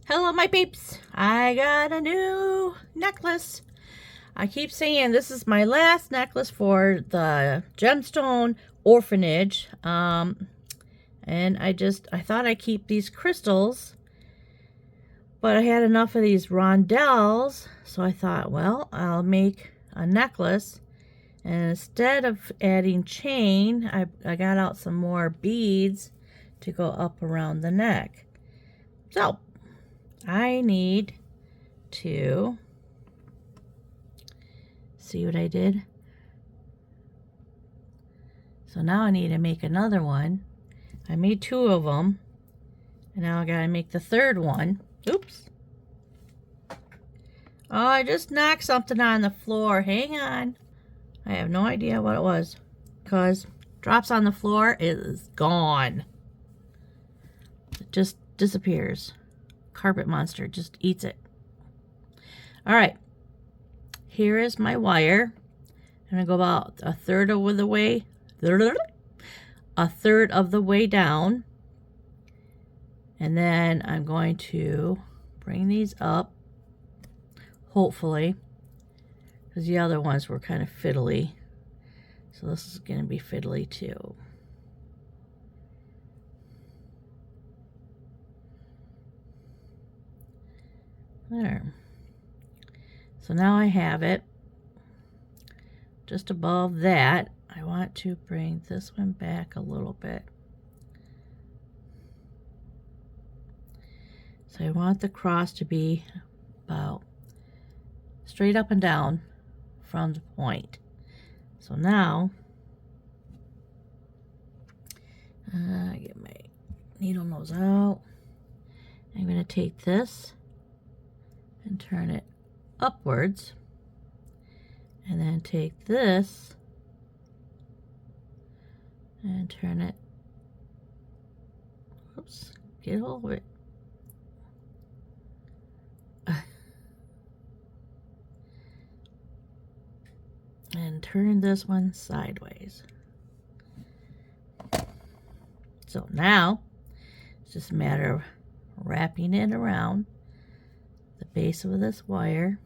Hello, my peeps. I got a new necklace. I keep saying this is my last necklace for the Gemstone Orphanage. And I thought I'd keep these crystals, but I had enough of these Rondelles, so I thought, well, I'll make a necklace. And instead of adding chain, I got out some more beads to go up around the neck. So I need to see what I did. So now I need to make another one. I made 2 of them, and now I gotta make the 3rd one. Oops. Oh, I just knocked something on the floor. Hang on. I have no idea what it was, because drops on the floor, it is gone. It just disappears. Carpet monster just eats it. All right, here is my wire. I'm gonna go about a third of the way down, and then I'm going to bring these up, hopefully, because the other ones were kind of fiddly, so this is going to be fiddly too. There. So now I have it. Just above that, I want to bring this one back a little bit. So I want the cross to be about straight up and down from the point. So now, get my needle nose out. I'm going to take this and turn it upwards, and then take this and turn it, oops, get hold of it, and turn this one sideways. So now it's just a matter of wrapping it around the base of this wire.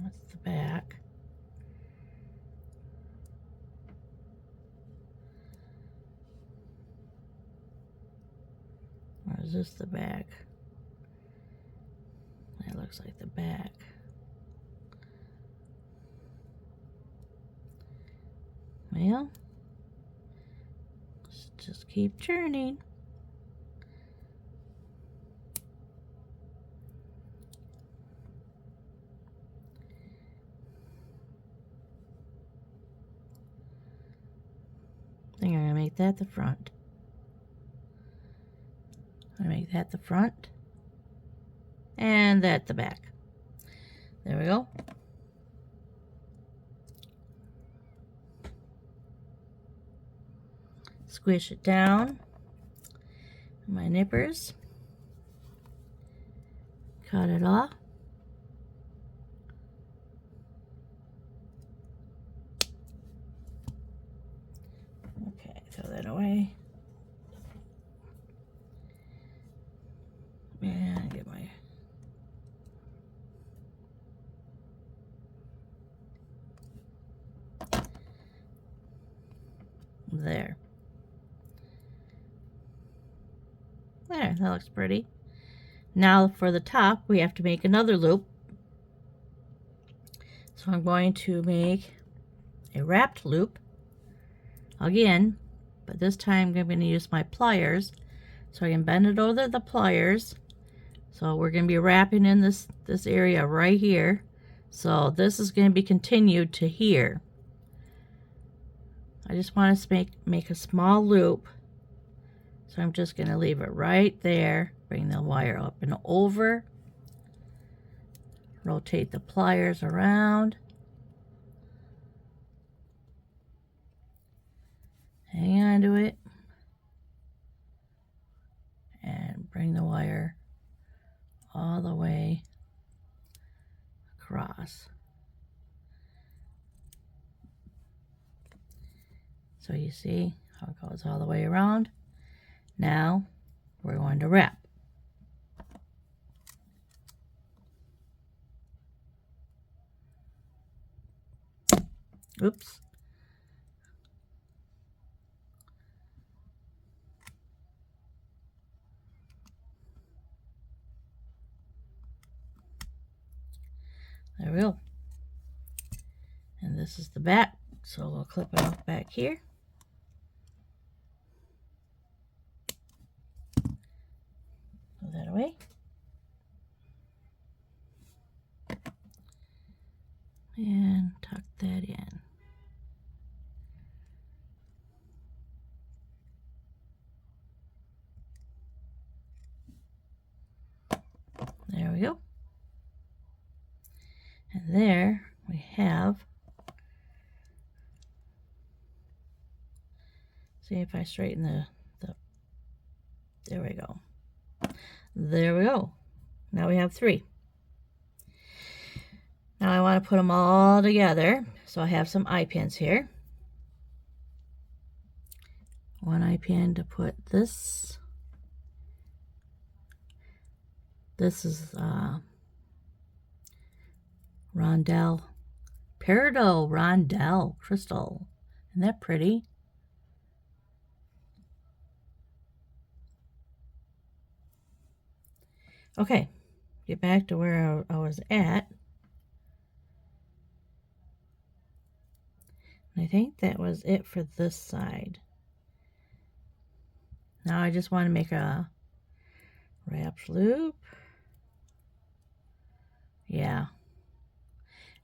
That's the back. Or is this the back? That looks like the back. Well, let's just keep churning. I think I'm going to make that the front. I'm going to make that the front. And that the back. There we go. Squish it down. My nippers. Cut it off. Okay, throw that away. And get my there. There, that looks pretty. Now for the top, we have to make another loop. So I'm going to make a wrapped loop again, but this time I'm going to use my pliers so I can bend it over the pliers. So we're going to be wrapping in this area right here. So this is going to be continued to here. I just want to make a small loop. So I'm just going to leave it right there. Bring the wire up and over. Rotate the pliers around. Hang on to it. And bring the wire all across. So you see how it goes all the way around. Now we're going to wrap. Oops. There we go. And this is the back, so we'll clip it off back here. Put that away. And tuck that in. There we go. And there we have, see if I straighten the there we go. There we go. Now we have 3. Now I want to put them all together. So I have some eye pins here. One eye pin to put this. This is Rondelle, peridot Rondelle crystal. Isn't that pretty? Okay, get back to where I was at. And I think that was it for this side. Now I just want to make a wrapped loop. Yeah.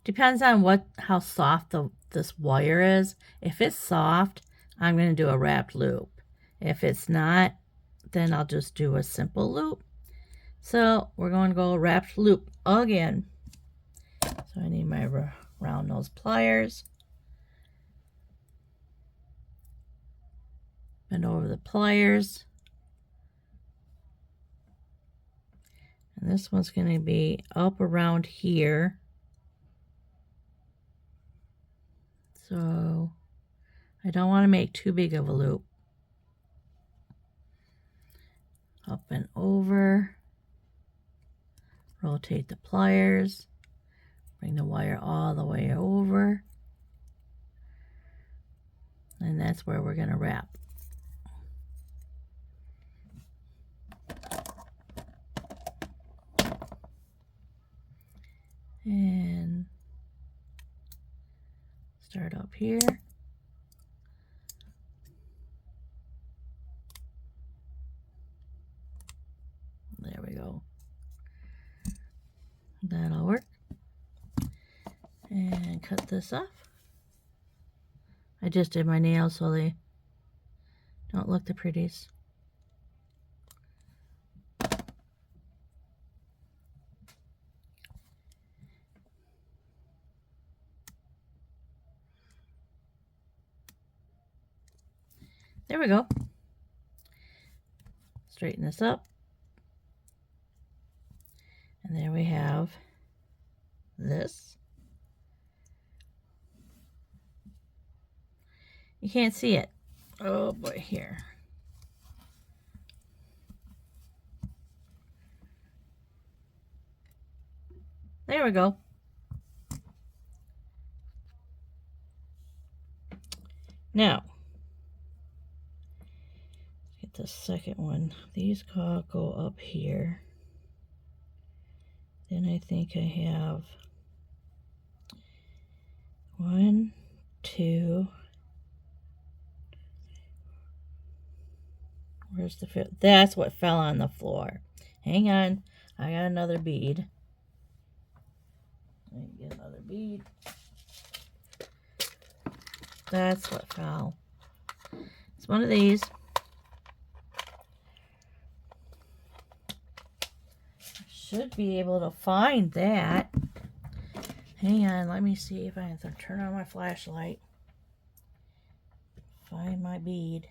Depends on how soft this wire is. If it's soft, I'm going to do a wrapped loop. If it's not, then I'll just do a simple loop. So we're going to go wrapped loop again. So I need my round nose pliers. Bend over the pliers. And this one's going to be up around here. So I don't want to make too big of a loop. Up and over. Rotate the pliers. Bring the wire all the way over. And that's where we're going to wrap. And start up here. There we go. That'll work. And cut this off. I just did my nails so they don't look the prettiest. There we go. Straighten this up. And there we have this. You can't see it. Oh boy, here. There we go. Now, get the second one. These go up here. Then I think I have 1, 2. Where's the fifth? That's what fell on the floor. Hang on. I got another bead. Let me get another bead. That's what fell. It's one of these. I should be able to find that. Hang on. Let me see if I can turn on my flashlight. Find my bead.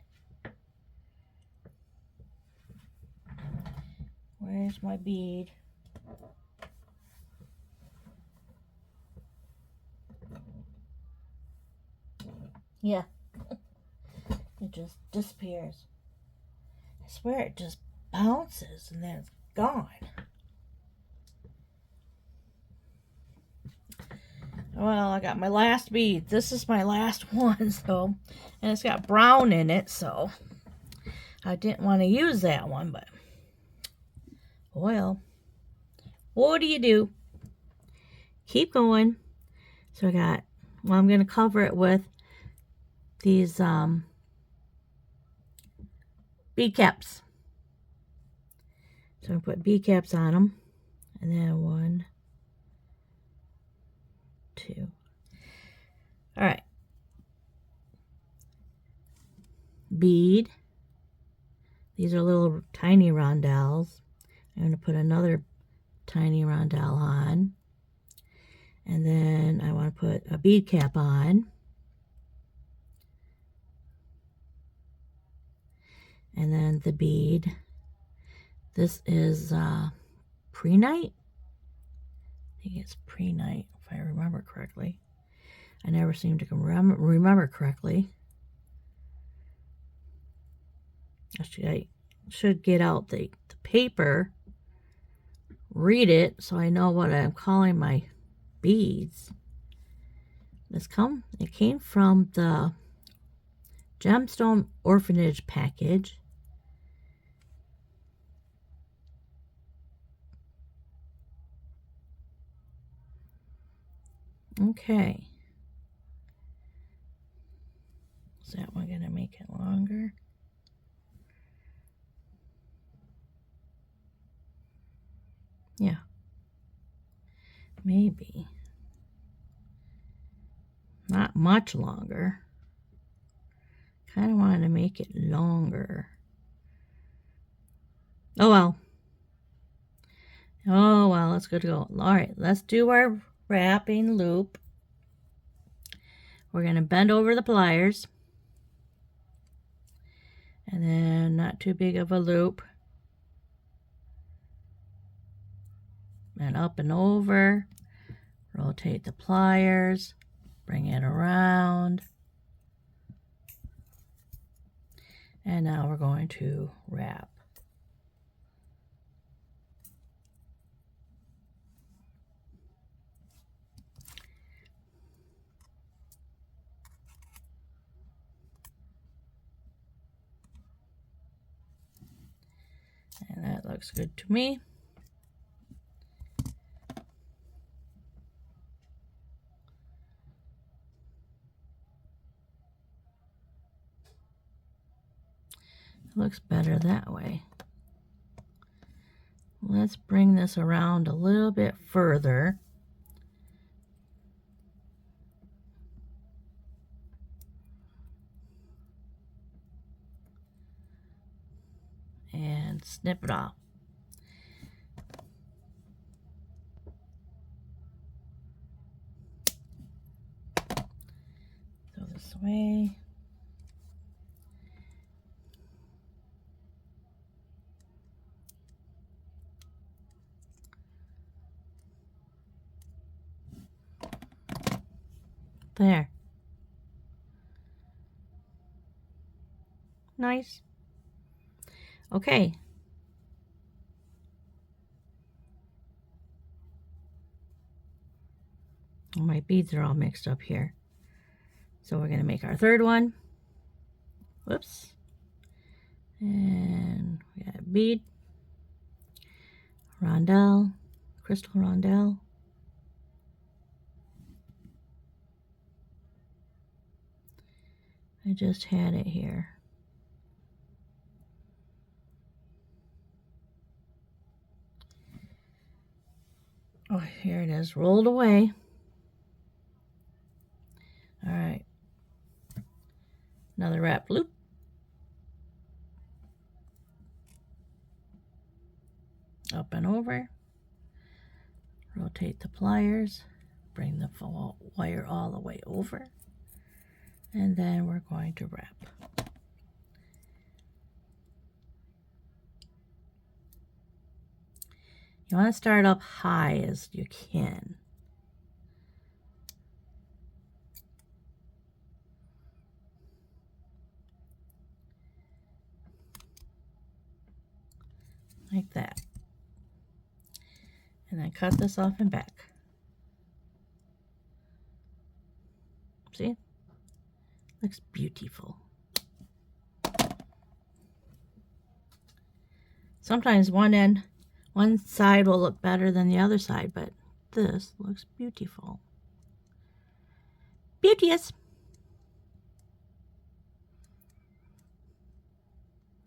Where's my bead? Yeah, it just disappears. I swear it just bounces and then it's gone. Well, I got my last bead. This is my last one, so, and it's got brown in it, so I didn't want to use that one, but, well, what do you do? Keep going. So I got, well, I'm going to cover it with these bead caps. So I put bead caps on them, and then 1, 2. All right. Bead. These are little tiny rondelles. I'm going to put another tiny rondelle on. And then I want to put a bead cap on. And then the bead. This is pre-night. I think it's pre-night, if I remember correctly. I never seem to remember correctly. I should get out the paper, read it, so I know what I'm calling my beads. It came from the Gemstone Orphanage package. Okay. Is that one going to make it longer? Yeah. Maybe. Not much longer. Kind of wanted to make it longer. Oh well. Oh well, it's good to go. All right, let's do our wrapping loop. We're going to bend over the pliers. And then not too big of a loop. And up and over. Rotate the pliers. Bring it around. And now we're going to wrap. And that looks good to me. It looks better that way. Let's bring this around a little bit further. And snip it off. Go this way. There. Nice. Okay. My beads are all mixed up here. So we're going to make our third one. Whoops. And we got bead, rondelle, crystal rondelle. I just had it here. Oh, here it is, rolled away. All right. Another wrap loop. Up and over. Rotate the pliers. Bring the wire all the way over. And then we're going to wrap. You want to start up high as you can. like that. And then cut this off and back. See? Looks beautiful. Sometimes one side will look better than the other side, but this looks beautiful. Beauteous.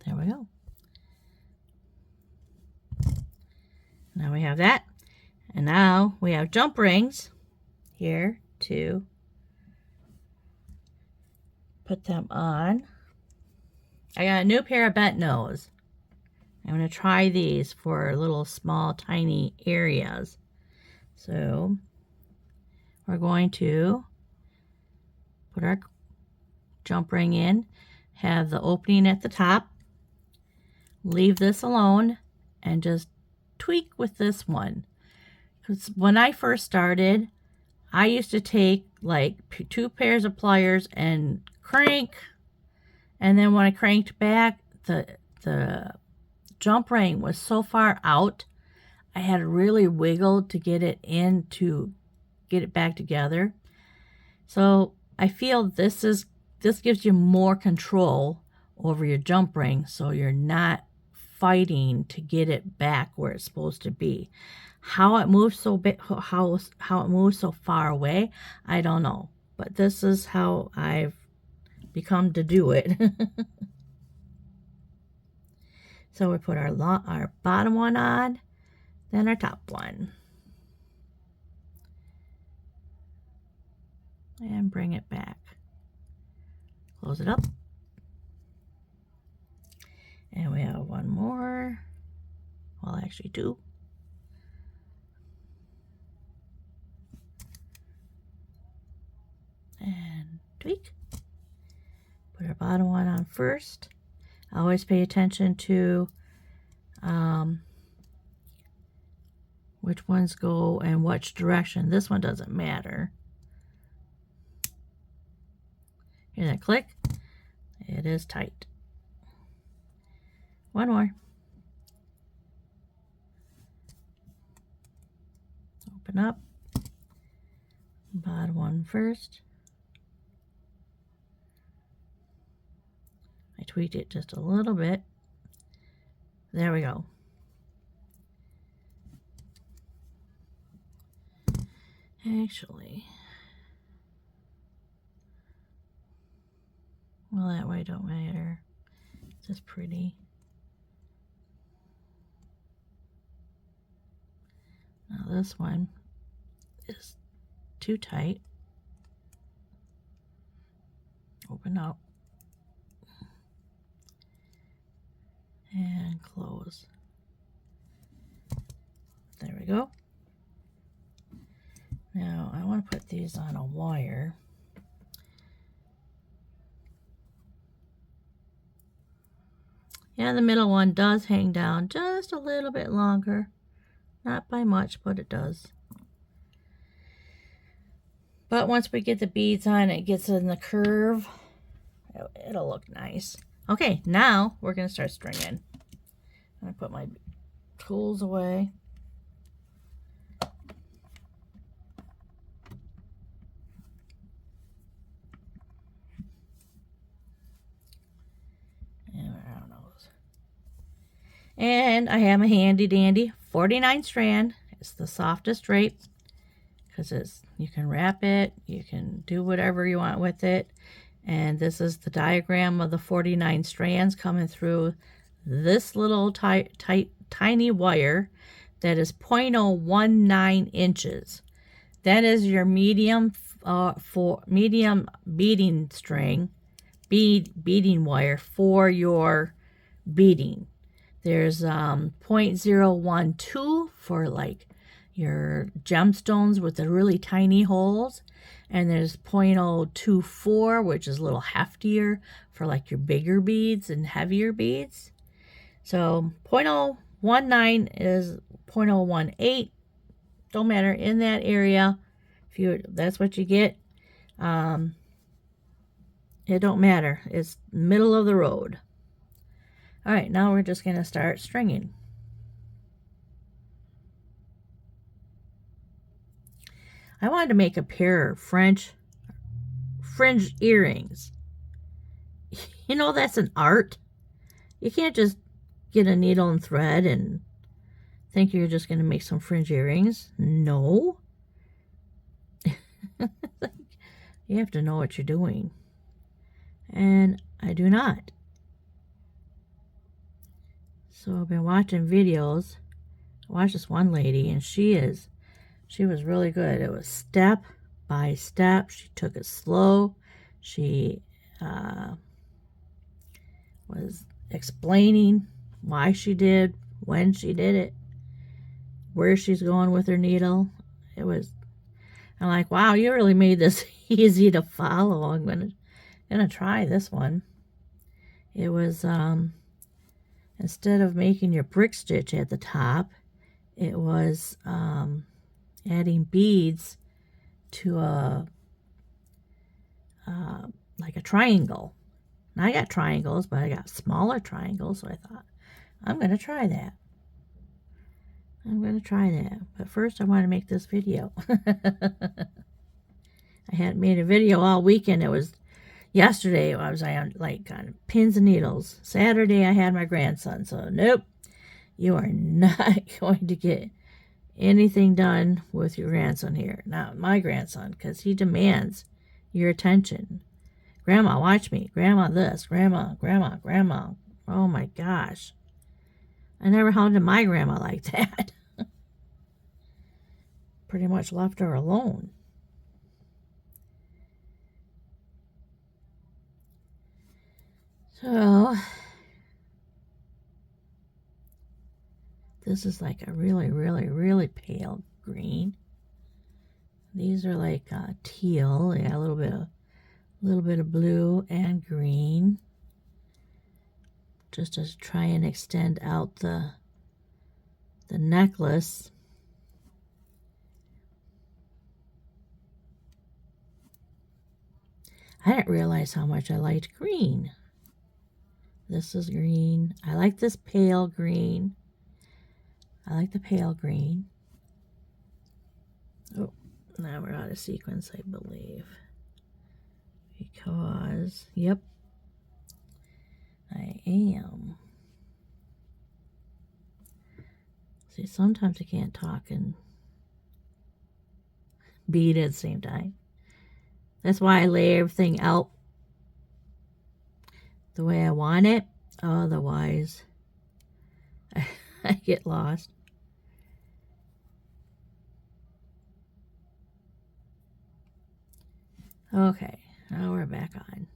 There we go. Now we have that. And now we have jump rings here to put them on. I got a new pair of bent nose. I'm going to try these for little small tiny areas. So we're going to put our jump ring in, have the opening at the top, leave this alone, and just tweak with this one. Because when I first started, I used to take like 2 pairs of pliers and crank, and then when I cranked back, the jump ring was so far out, I had to really wiggle to get it in to get it back together. So I feel this gives you more control over your jump ring, so you're not fighting to get it back where it's supposed to be. How it moves so big, how it moves so far away, I don't know. But this is how I've become to do it. So we put our bottom one on, then our top one. And bring it back. Close it up. And we have one more. Well, actually 2. And tweak. Put our bottom one on first. Always pay attention to which ones go in which direction. This one doesn't matter. Hear that click? It is tight. One more. Open up. Bottom one first. I tweaked it just a little bit. There we go. Actually, well, that way don't matter. It's just pretty. Now this one is too tight. Open up. And close. There we go. Now I want to put these on a wire. Yeah, the middle one does hang down just a little bit longer. Not by much, but it does. But once we get the beads on, it gets in the curve. It'll look nice. Okay, now we're going to start stringing. I'm going to put my tools away. And I have a handy dandy 49 strand. It's the softest drape because you can wrap it, you can do whatever you want with it. And this is the diagram of the 49 strands coming through this little tiny wire that is 0.019 inches. That is your medium beading string, beading wire for your beading. There's 0.012 for like your gemstones with the really tiny holes. And there's 0.024, which is a little heftier for like your bigger beads and heavier beads. So 0.019 is 0.018. Don't matter in that area. That's what you get. It don't matter. It's middle of the road. All right, now we're just going to start stringing. I wanted to make a pair of French fringe earrings. You know, that's an art. You can't just get a needle and thread and think you're just going to make some fringe earrings. No. You have to know what you're doing. And I do not. So I've been watching videos. I watched this one lady, and she was really good. It was step by step. She took it slow. She was explaining why she did, when she did it, where she's going with her needle. I'm like, wow, you really made this easy to follow. I'm gonna try this one. It was instead of making your brick stitch at the top, it was adding beads to like a triangle. And I got triangles, but I got smaller triangles, so I thought, I'm going to try that. But first I want to make this video. I hadn't made a video all weekend. It was yesterday. I was on pins and needles. Saturday I had my grandson, so nope. You are not going to get anything done with your grandson here. Not my grandson, because he demands your attention. Grandma, watch me. Grandma this. Grandma. Oh my gosh. I never hounded my grandma like that. Pretty much left her alone. So, this is like a really, really, really pale green. These are like teal. Yeah, a little bit of blue and green. Just to try and extend out the necklace. I didn't realize how much I liked green. This is green. I like this pale green. I like the pale green. Oh, now we're out of sequence, I believe. Because, yep, I am. See, sometimes I can't talk and bead at the same time. That's why I lay everything out the way I want it. Otherwise, I get lost. Okay, now we're back on.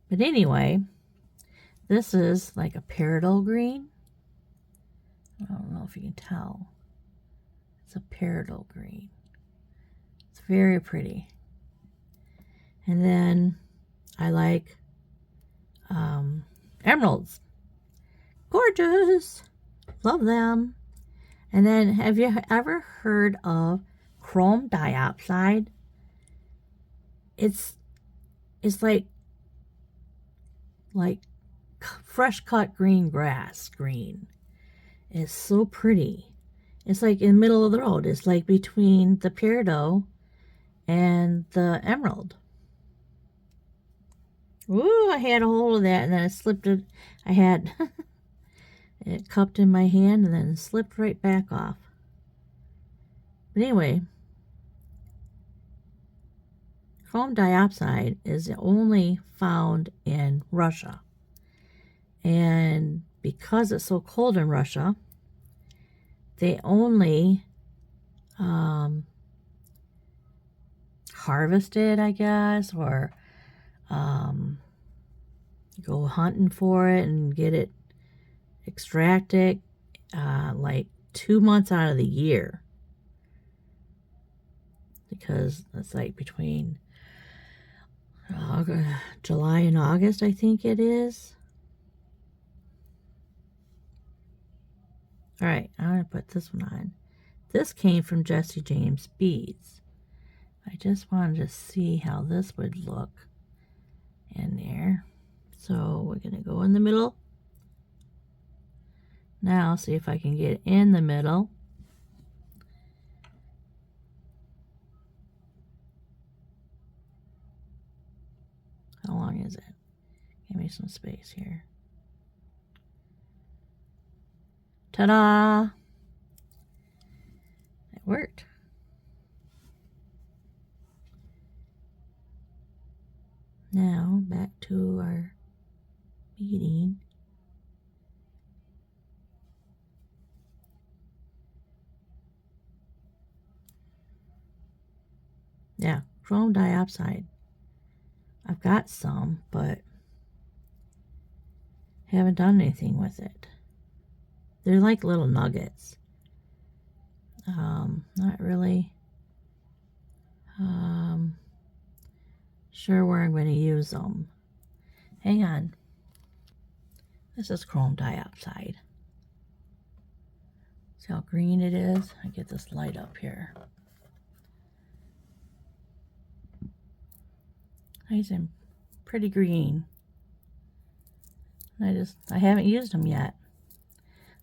But anyway, this is like a peridot green. I don't know if you can tell. It's a peridot green. It's very pretty. And then I like emeralds. Gorgeous. Love them. And then have you ever heard of chrome diopside? It's like fresh cut green grass green. It's so pretty. It's like in the middle of the road. It's like between the peridot and the emerald. Ooh, I had a hold of that and then I slipped it. I had it cupped in my hand and then it slipped right back off. But anyway, chrome diopside is only found in Russia. And because it's so cold in Russia, they only harvest it, I guess, or go hunting for it and get it extracted like 2 months out of the year. Because it's like between July and August, I think it is. All right, I'm going to put this one on. This came from Jesse James Beads. I just wanted to see how this would look in there. So we're going to go in the middle. Now see if I can get in the middle. Give me some space here. Ta-da! It worked. Now back to our beading. Yeah, chrome dioxide. I've got some, but haven't done anything with it. They're like little nuggets. Not really sure where I'm going to use them. Hang on. This is chrome dioxide. See how green it is? I get this light up here. Nice and pretty green. I haven't used them yet.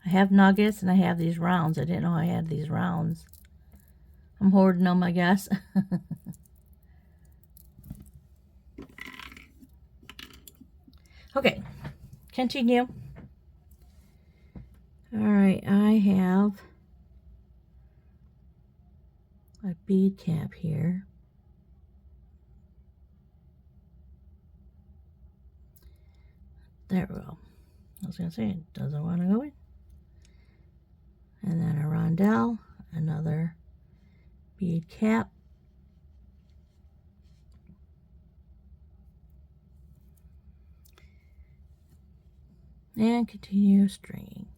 I have nuggets and I have these rounds. I didn't know I had these rounds. I'm hoarding them, I guess. Okay, continue. All right, I have a bead cap here. There we go. I was going to say, it doesn't want to go in. And then a rondelle, another bead cap. And continue stringing.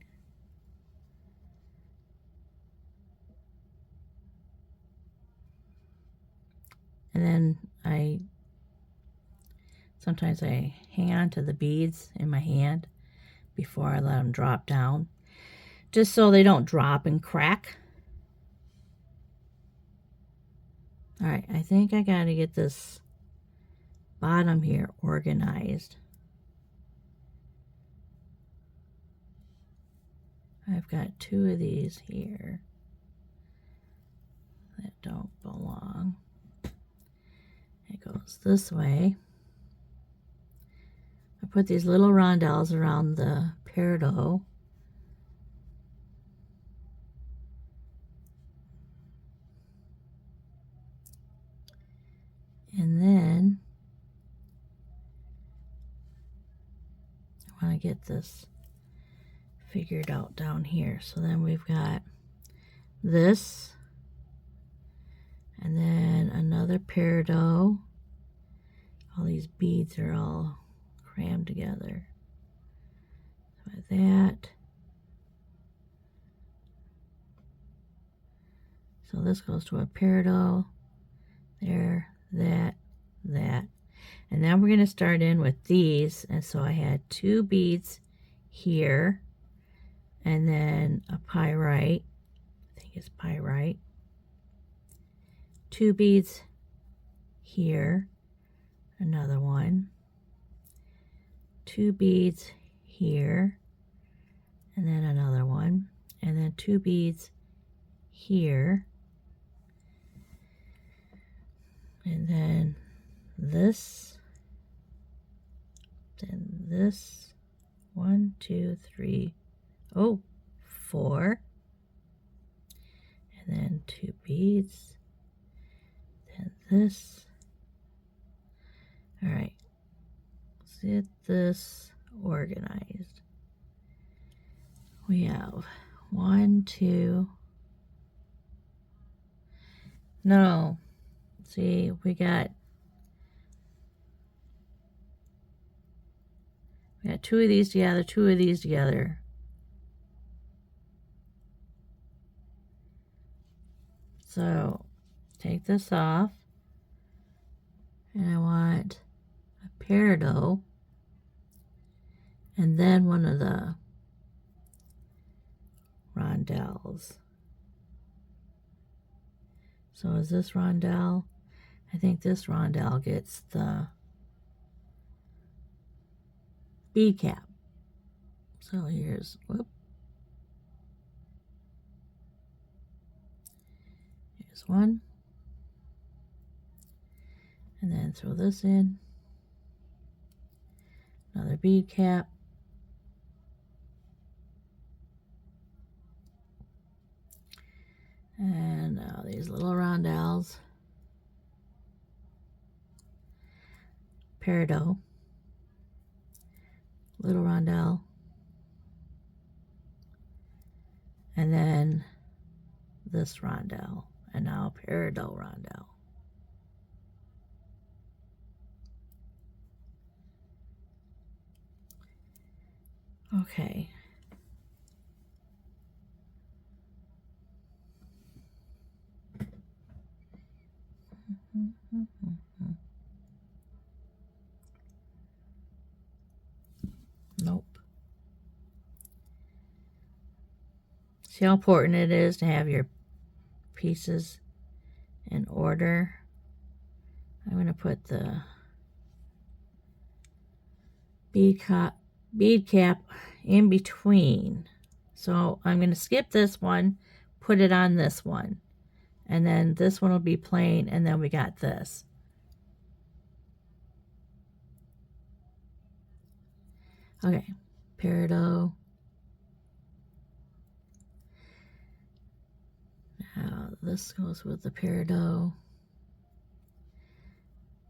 And then sometimes I hang on to the beads in my hand before I let them drop down, just so they don't drop and crack. All right, I think I got to get this bottom here organized. I've got two of these here that don't belong. It goes this way. I put these little rondelles around the peridot. And then I want to get this figured out down here. So then we've got this, and then another peridot. All these beads are all crammed together. Like that. So this goes to a peridot. There, that. And now we're going to start in with these. And so I had two beads here, and then a pyrite. I think it's pyrite. Two beads here, another one. Two beads here, and then another one. And then two beads here. And then this, then this, 1, 2, 3, 4, and then two beads, then this. All right, let's get this organized. We have 1, 2, no, see, we got two of these together, two of these together. So take this off, and I want a peridot, and then one of the rondelles. So is this rondelle? I think this rondelle gets the bead cap. So here's, here's one. And then throw this in. Another bead cap. And now these little rondelles. Peridot. Little rondelle. And then this rondelle. And now peridot rondelle. Okay. Nope. See how important it is to have your pieces in order. I'm going to put the bead cap in between. So I'm going to skip this one, put it on this one. And then this one will be plain, and then we got this. Okay, peridot. Now this goes with the peridot.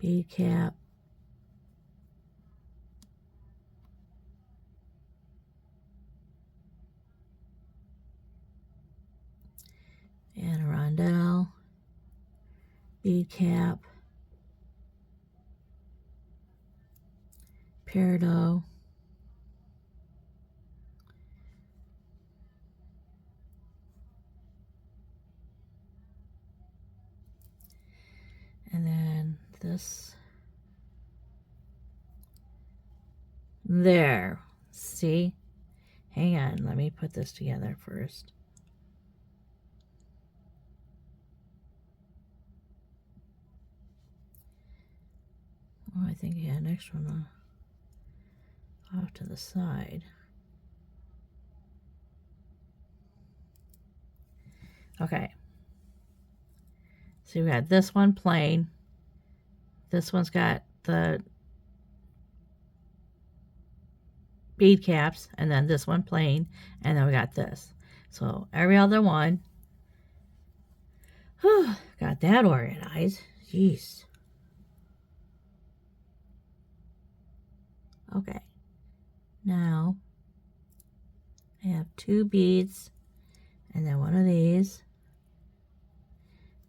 Bead cap. And a rondelle. Bead cap. Peridot. And then this. There. See? Hang on, let me put this together first. Oh, I think I had an extra one off to the side. Okay. So we got this one plain. This one's got the bead caps, and then this one plain, and then we got this. So every other one. Whew, got that organized. Jeez. Okay. Now I have 2 beads, and then one of these.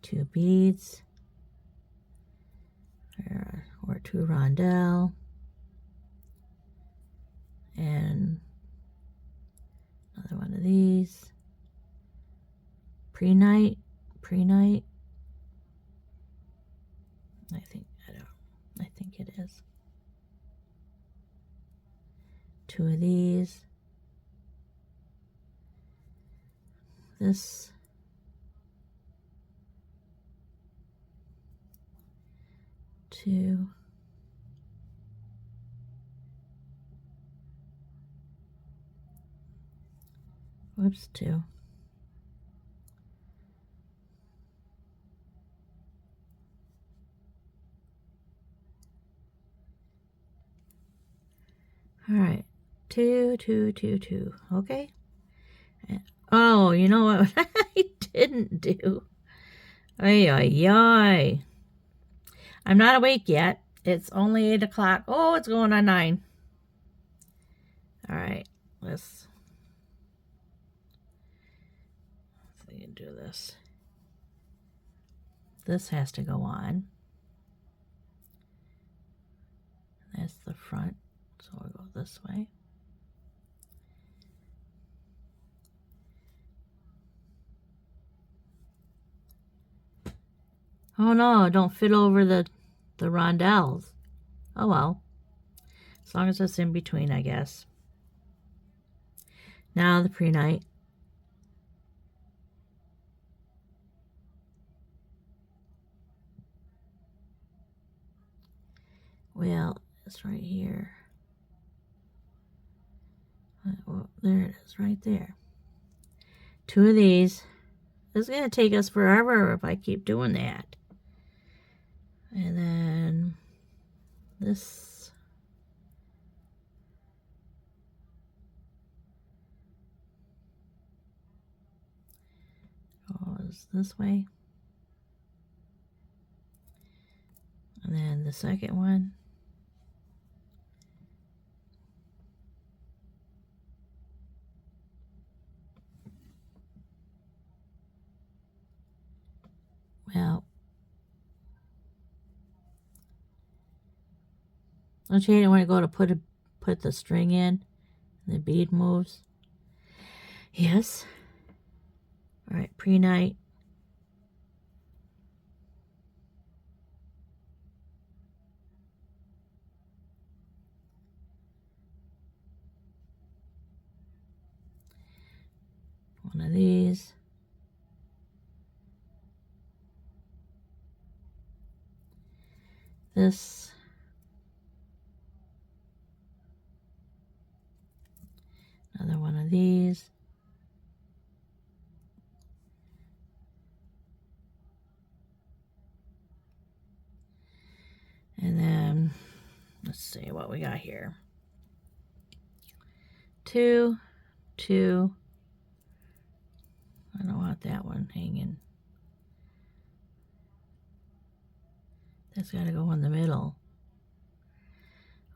2 beads, or 2 rondelle, and another one of these. Pre-night. I think it is. 2 of these. This. 2. Whoops, 2. All right, 2, 2, 2, 2. Okay. Oh, you know what I didn't do? Ay, ay, ay. I'm not awake yet. It's only 8 o'clock. Oh, it's going on 9. All right, let's see if we can do this. This has to go on. That's the front, so we'll go this way. Oh no, don't fit over the rondelles. Oh well. As long as it's in between, I guess. Now the pre-night. Well, it's right here. Well, there it is, right there. 2 of these. This is going to take us forever if I keep doing that. And then this goes this way. And then the second one. Well, don't you hate it when I go to put the string in and the bead moves? Yes. All right, pre-night. One of these. This. Another one of these. And then, let's see what we got here. 2, 2. I don't want that one hanging. That's got to go in the middle.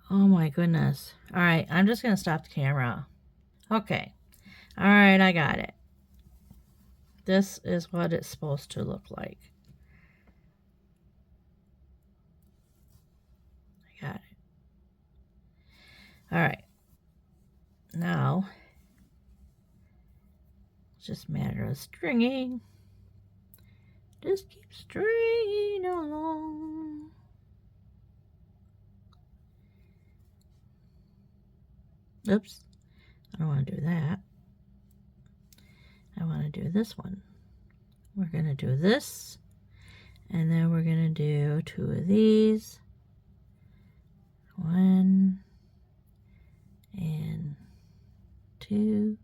Oh my goodness. All right, I'm just going to stop the camera. Okay. All right, I got it. This is what it's supposed to look like. I got it. All right. Now, it's just a matter of stringing. Just keep stringing along. Oops. I don't want to do that. I want to do this one. We're going to do this. And then we're going to do 2 of these. 1 and 2.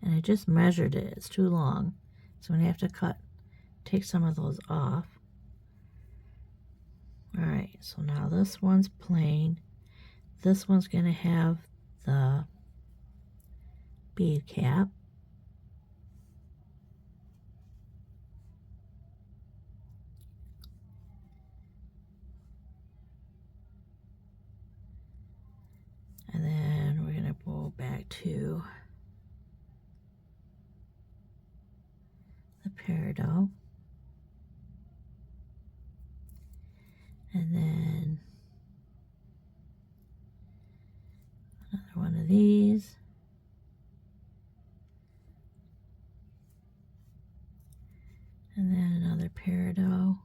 And I just measured it. It's too long. So I'm going to have to take some of those off. Alright, so now this one's plain. This one's going to have the bead cap. And then we're going to go back to the peridot. And then another one of these. And then another peridot.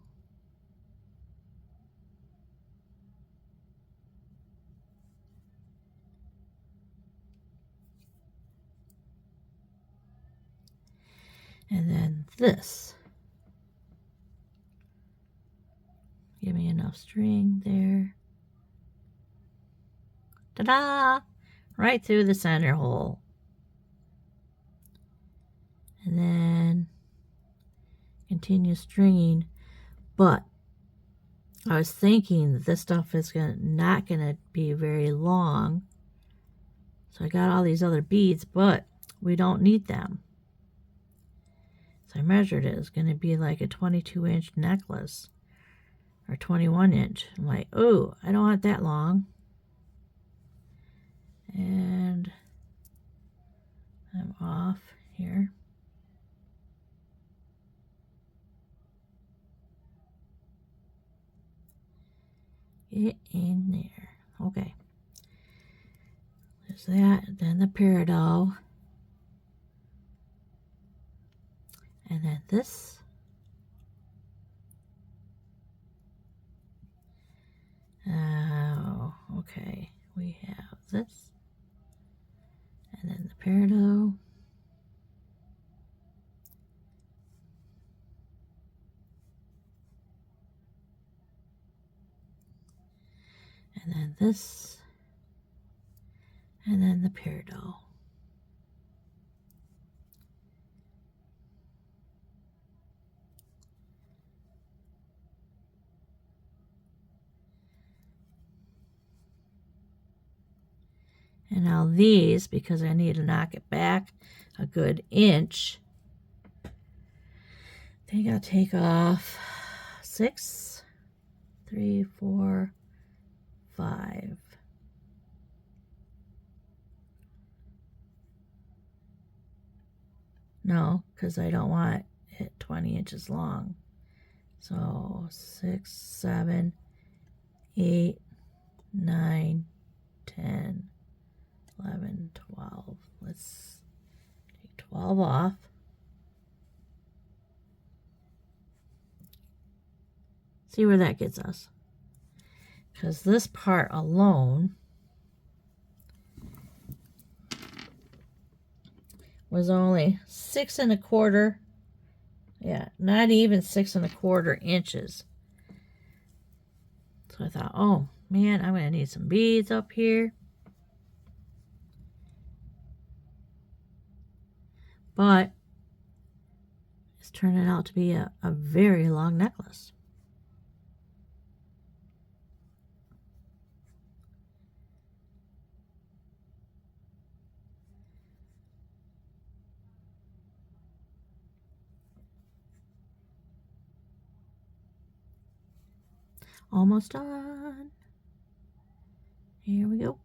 And then this. Give me enough string there. Ta-da! Right through the center hole. And then continue stringing. But I was thinking that this stuff is not gonna be very long. So I got all these other beads, but we don't need them. So I measured it. It's gonna be like a 22-inch necklace. Or 21-inch. I'm like, oh, I don't want that long. And I'm off here. Get in there. Okay. There's that. Then the peridot. And then this. Oh, okay. We have this. And then the peridot. And then this. And then the peridot. And now these, because I need to knock it back a good inch, think I'll take off 6, 3, 4, 5. No, because I don't want it 20 inches long. So 6, 7, 8, 9, 10, 11, 12. Let's take 12 off. See where that gets us. Because this part alone was only 6 1/4. Yeah, not even 6 1/4 inches. So I thought, oh man, I'm going to need some beads up here. But it's turning out to be a very long necklace. Almost done. Here we go.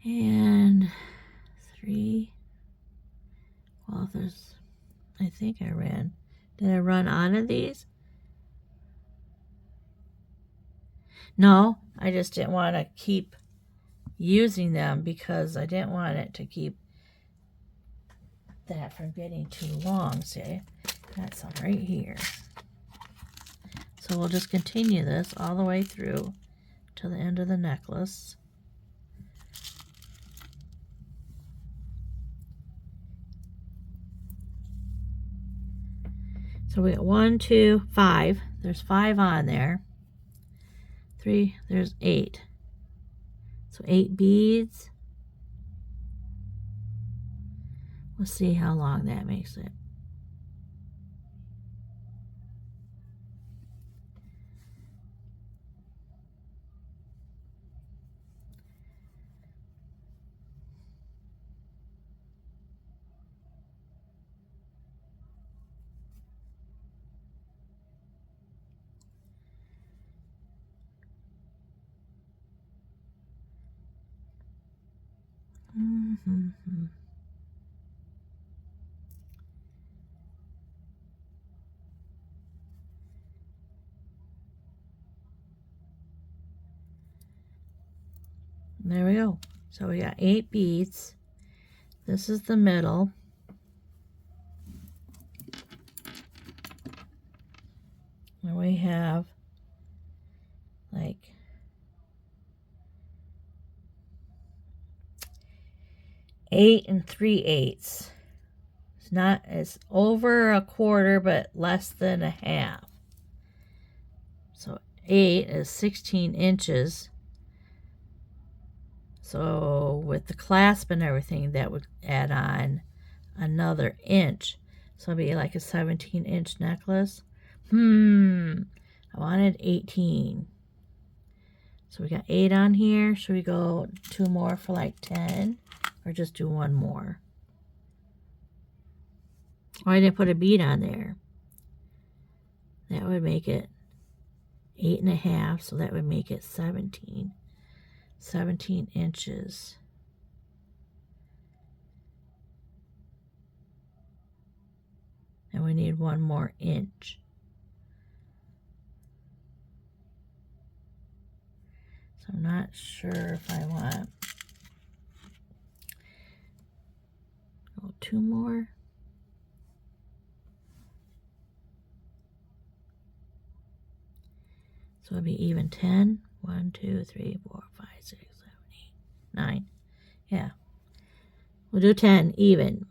And 3. Well, there's, I think I ran. Did I run out of these? No, I just didn't want to keep using them because I didn't want it to keep that from getting too long. See, got some right here. So we'll just continue this all the way through to the end of the necklace. So we got 1, 2, 5. There's 5 on there. 3, there's 8. So 8 beads. We'll see how long that makes it. There we go. So we got 8 beads. This is the middle. And we have like 8 3/8. It's not, it's over 1/4, but less than 1/2. So 8 is 16 inches. So with the clasp and everything, that would add on another inch. So it'd be like a 17-inch necklace. I wanted 18. So we got 8 on here. Should we go 2 more for like 10? Or just do 1 more? Oh, I didn't put a bead on there. That would make it 8 1/2. So that would make it 17. 17 inches. And we need 1 more inch. So I'm not sure if I want 2 more. So it'll be even 10. 1, 2, 3, 4, 5, 6, 7, 8, 9. Yeah. We'll do 10 even.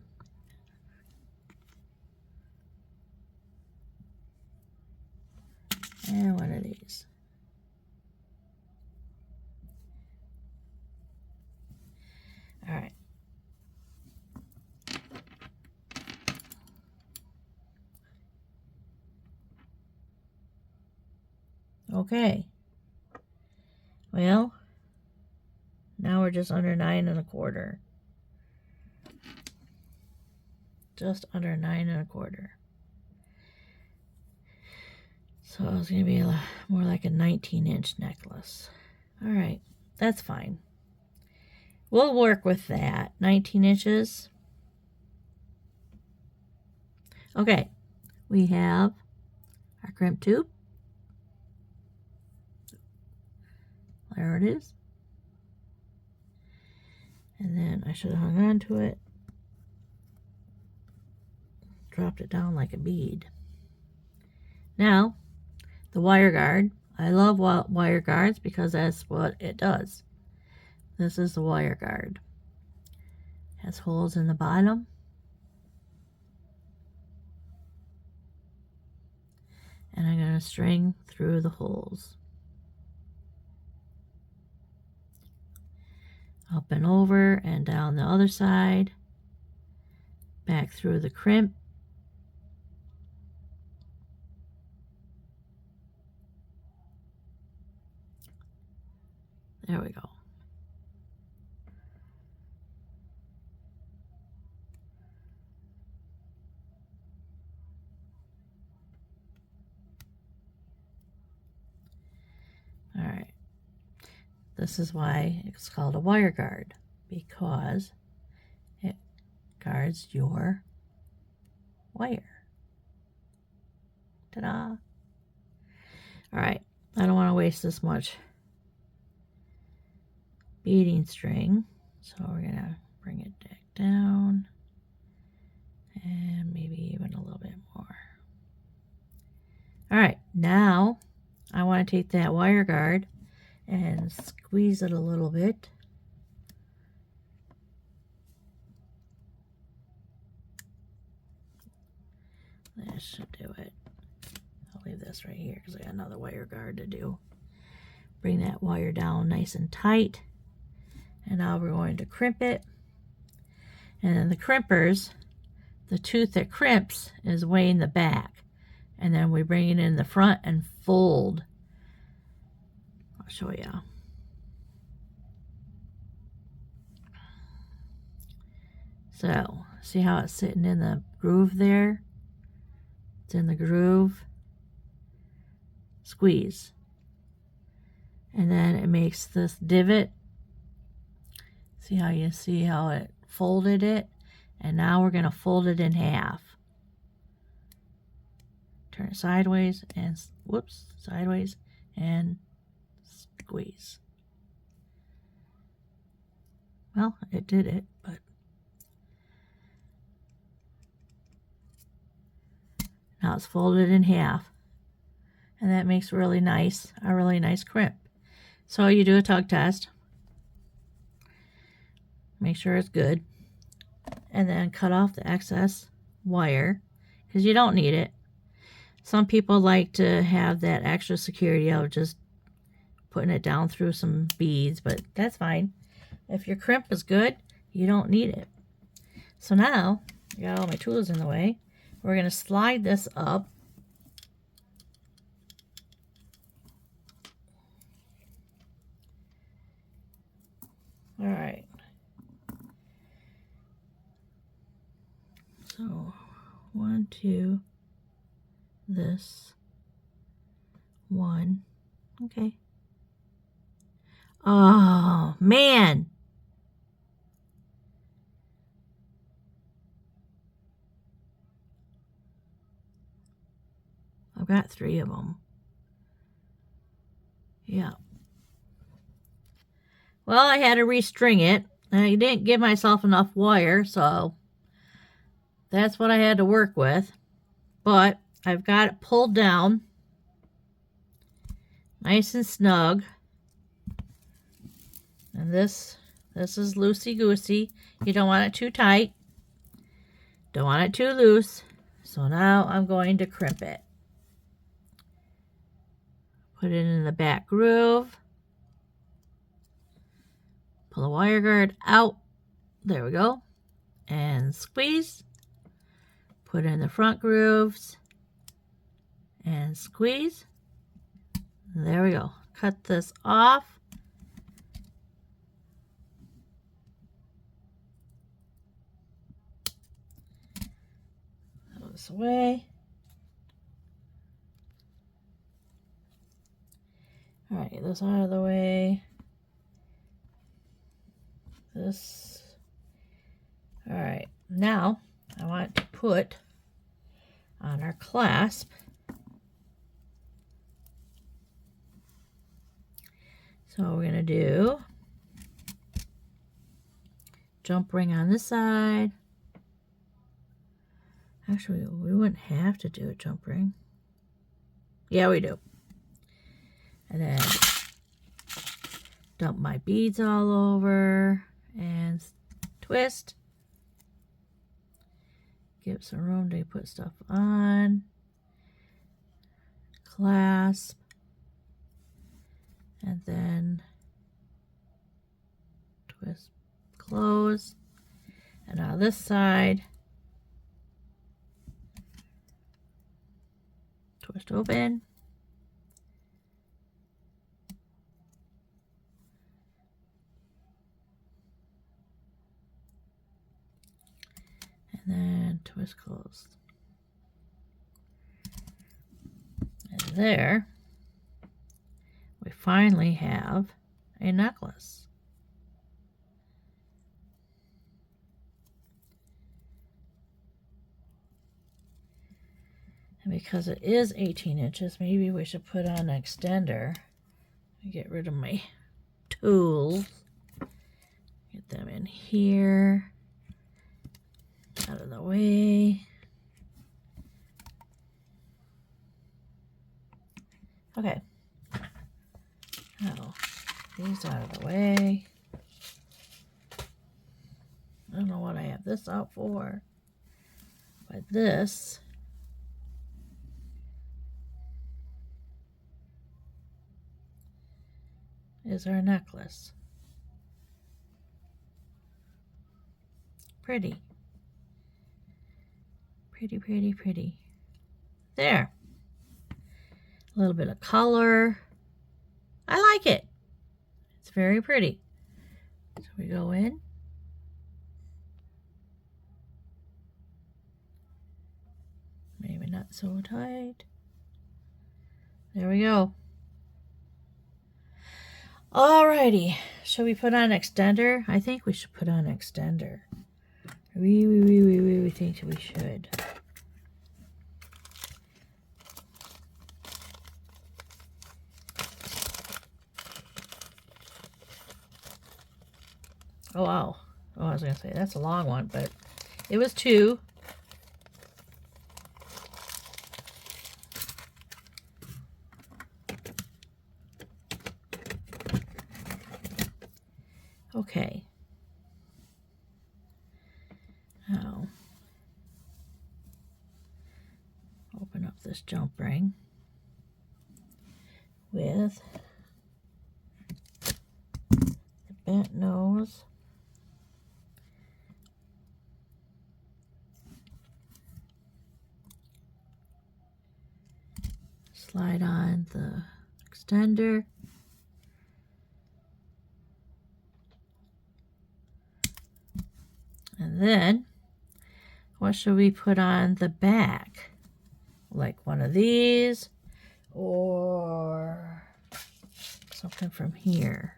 And one of these. All right. Okay. Well, Now we're just under 9 1/4. Just under 9 1/4. So it's going to be more like a 19-inch necklace. All right, that's fine. We'll work with that. 19 inches. Okay, we have our crimp tube. There it is. And then I should have hung on to it. Dropped it down like a bead. Now, the wire guard. I love wire guards because that's what it does. This is the wire guard. Has holes in the bottom. And I'm going to string through the holes. Up and over and down the other side. Back through the crimp. There we go. All right. This is why it's called a wire guard, because it guards your wire. Ta-da! All right. I don't want to waste this much beading string, so we're going to bring it back down and maybe even a little bit more. All right, now I want to take that wire guard and squeeze it a little bit. That should do it. I'll leave this right here because I got another wire guard to do. Bring that wire down nice and tight. And now we're going to crimp it. And then the crimpers, the tooth that crimps is way in the back. And then we bring it in the front and fold. I'll show you. So, see how it's sitting in the groove there? It's in the groove. Squeeze. And then it makes this divot. See how it folded it? And now we're going to fold it in half. Turn it sideways and, whoops, sideways and squeeze. Well, it did it, but now it's folded in half. And that makes a really nice crimp. So you do a tug test. Make sure it's good. And then cut off the excess wire because you don't need it. Some people like to have that extra security of just putting it down through some beads, but that's fine. If your crimp is good, you don't need it. So now, I got all my tools in the way. We're going to slide this up. All right. So, 1, 2, this, 1, okay. Oh, man. I've got 3 of them. Yeah. Well, I had to restring it. I didn't give myself enough wire, so that's what I had to work with. But I've got it pulled down nice and snug. And this is loosey-goosey. You don't want it too tight. Don't want it too loose. So now I'm going to crimp it. Put it in the back groove. Pull the wire guard out. There we go. And squeeze. Put in the front grooves. And squeeze. There we go. Cut this off. this away. All right, get this out of the way. This. All right, now I want to put on our clasp. So we're going to do jump ring on this side. Actually, we wouldn't have to do a jump ring. Yeah, we do. And then dump my beads all over and twist. Give some room to put stuff on. Clasp. And then twist, close. And now this side, twist open. And then twist closed. And there, we finally have a necklace. And because it is 18 inches, maybe we should put on an extender. Get rid of my tools. Get them in here. Out of the way. Okay. Now, these out of the way. I don't know what I have this out for, but this is our necklace. Pretty. Pretty, pretty, pretty. There. A little bit of color. I like it. It's very pretty. So we go in. Maybe not so tight. There we go. Alrighty. Should we put on extender? I think we should put on extender. We think we should. Oh, wow. Oh, I was going to say, that's a long one, but it was 2. Okay. Now, open up this jump ring with the bent nose. Slide on the extender. And then, what should we put on the back? Like one of these, or something from here.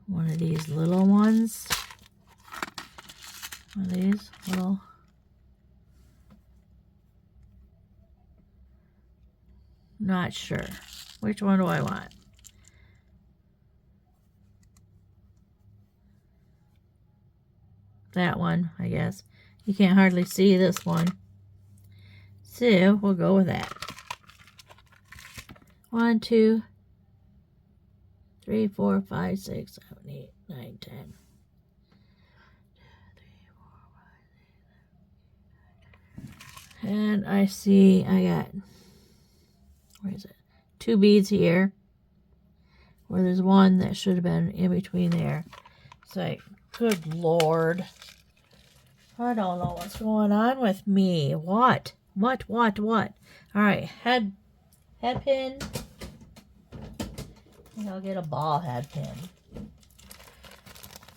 One of these little ones. One of these little. Not sure. Which one do I want? That one, I guess. You can't hardly see this one. So, we'll go with that. 1, 2, 3, 4, 5, 6, 7, 8, 9, 10. 2, 3, 4, 5, 6. And I see I got, where is it? 2 beads here. Where there's one that should have been in between there. It's like, good Lord. I don't know what's going on with me. What? What? Alright, head pin. I think I'll get a ball head pin.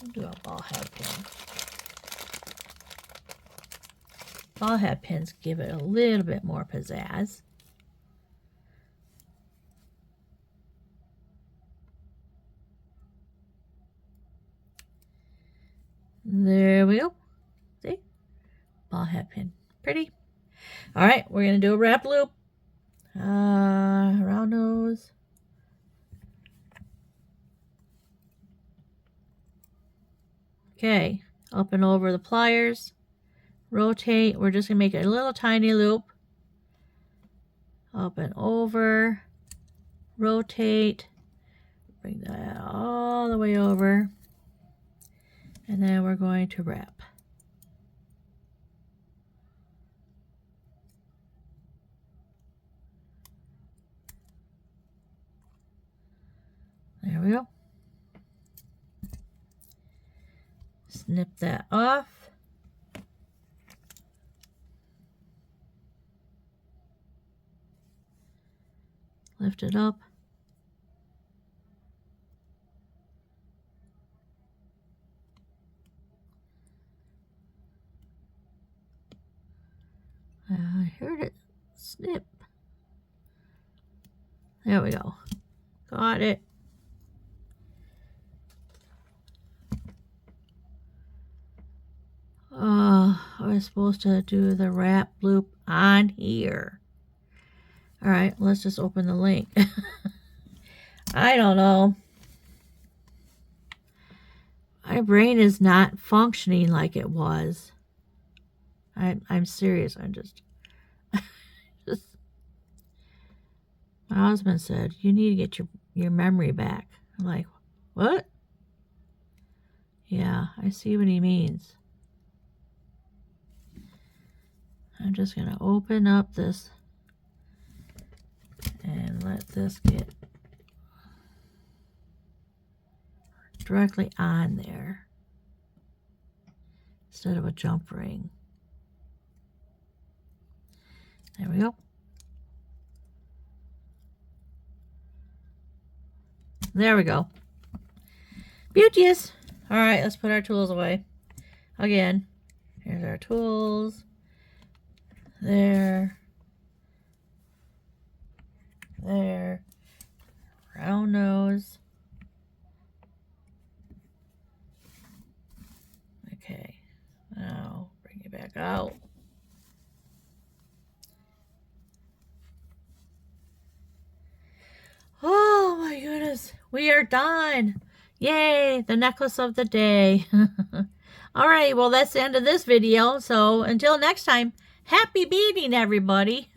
I'll do a ball head pin. ball head pins give it a little bit more pizzazz. There we go. See? Ball head pin. Pretty. All right, we're going to do a wrap loop. Round nose. Okay, up and over the pliers. Rotate. We're just going to make a little tiny loop. Up and over. Rotate. Bring that all the way over. And then we're going to wrap. There we go. Snip that off. Lift it up. I heard it snip. There we go. Got it. We're supposed to do the wrap loop on here. All right, let's just open the link. I don't know. My brain is not functioning like it was. I'm serious. I'm just my husband said, you need to get your memory back. I'm like, what? Yeah, I see what he means. I'm just going to open up this and let this get directly on there instead of a jump ring. There we go. There we go. Beauteous. All right, let's put our tools away. Again, here's our tools. There. There. Round nose. Okay. Now, bring it back out. Oh my goodness. We are done. Yay, the necklace of the day. All right, well, that's the end of this video. So until next time, happy beading, everybody.